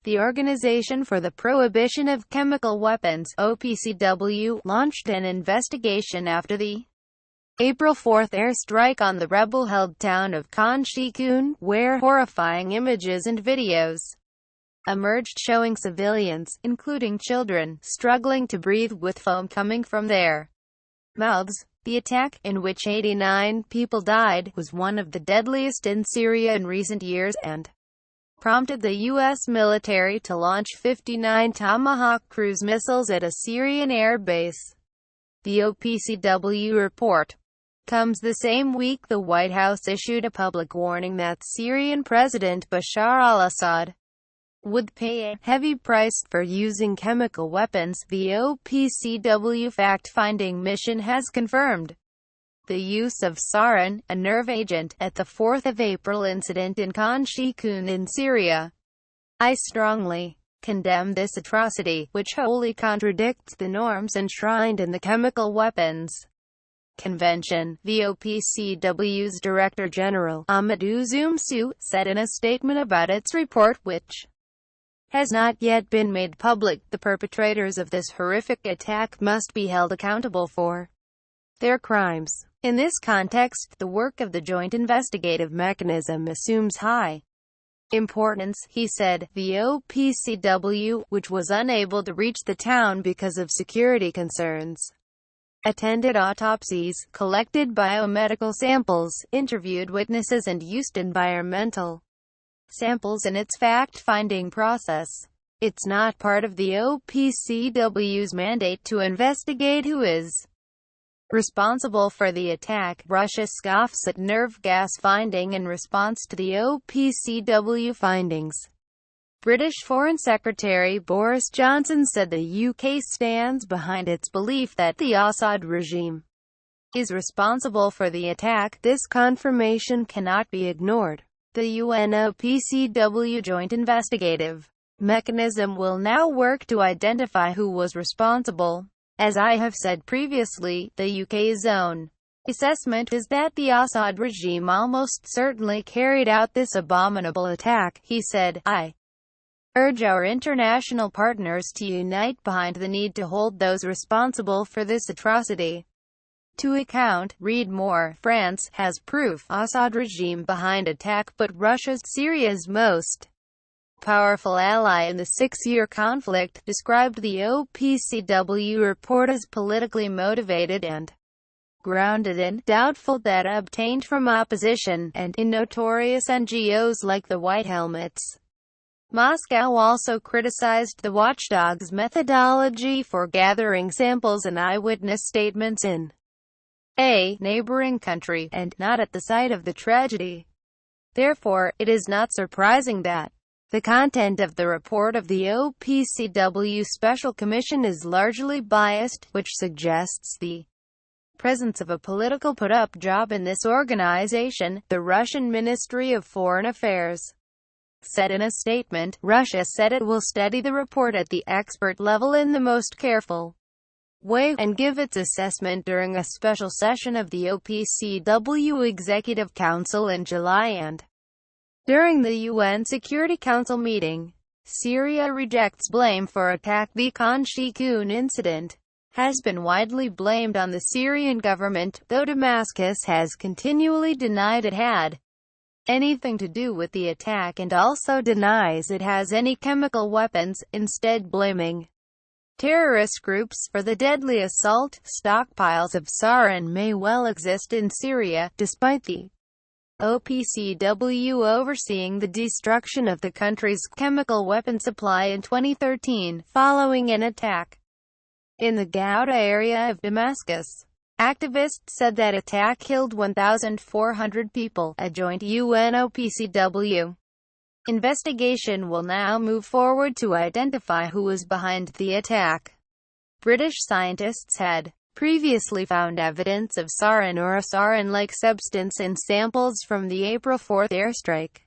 The Organization for the Prohibition of Chemical Weapons (OPCW) launched an investigation after the April 4 airstrike on the rebel-held town of Khan Sheikhoun, where horrifying images and videos emerged showing civilians, including children, struggling to breathe with foam coming from their mouths. The attack, in which 89 people died, was one of the deadliest in Syria in recent years, and prompted the U.S. military to launch 59 Tomahawk cruise missiles at a Syrian air base. The OPCW report comes the same week the White House issued a public warning that Syrian President Bashar al-Assad would pay a heavy price for using chemical weapons. The OPCW fact-finding mission has confirmed the use of Sarin, a nerve agent, at the 4th of April incident in Khan Sheikhoun in Syria. I strongly condemn this atrocity, which wholly contradicts the norms enshrined in the Chemical Weapons Convention, the OPCW's Director General, Amadou Zoumsou, said in a statement about its report, which has not yet been made public. The perpetrators of this horrific attack must be held accountable for their crimes. In this context, the work of the Joint Investigative Mechanism assumes high importance, he said. The OPCW, which was unable to reach the town because of security concerns, attended autopsies, collected biomedical samples, interviewed witnesses and used environmental samples in its fact-finding process. It's not part of the OPCW's mandate to investigate who is responsible for the attack. Russia scoffs at nerve gas finding in response to the OPCW findings. British Foreign Secretary Boris Johnson said the UK stands behind its belief that the Assad regime is responsible for the attack. This confirmation cannot be ignored. The UNOPCW Joint Investigative Mechanism will now work to identify who was responsible. As I have said previously, the UK's own assessment is that the Assad regime almost certainly carried out this abominable attack, he said. I urge our international partners to unite behind the need to hold those responsible for this atrocity to account. Read more. France has proof Assad regime behind attack, but Russia's Syria's most powerful ally in the six-year conflict, described the OPCW report as politically motivated and grounded in doubtful data obtained from opposition, and in notorious NGOs like the White Helmets. Moscow also criticized the watchdog's methodology for gathering samples and eyewitness statements in a neighboring country, and not at the site of the tragedy. Therefore, it is not surprising that the content of the report of the OPCW Special Commission is largely biased, which suggests the presence of a political put-up job in this organization. The Russian Ministry of Foreign Affairs said in a statement, Russia said it will study the report at the expert level in the most careful way, and give its assessment during a special session of the OPCW Executive Council in July and during the UN Security Council meeting. Syria rejects blame for attack. The Khan Sheikhoun incident has been widely blamed on the Syrian government, though Damascus has continually denied it had anything to do with the attack and also denies it has any chemical weapons, instead blaming terrorist groups for the deadly assault. Stockpiles of sarin may well exist in Syria, despite the OPCW overseeing the destruction of the country's chemical weapon supply in 2013, following an attack in the Ghouta area of Damascus. Activists said that attack killed 1,400 people. A joint UN-OPCW investigation will now move forward to identify who was behind the attack. British scientists had previously found evidence of sarin or a sarin-like substance in samples from the April 4 airstrike.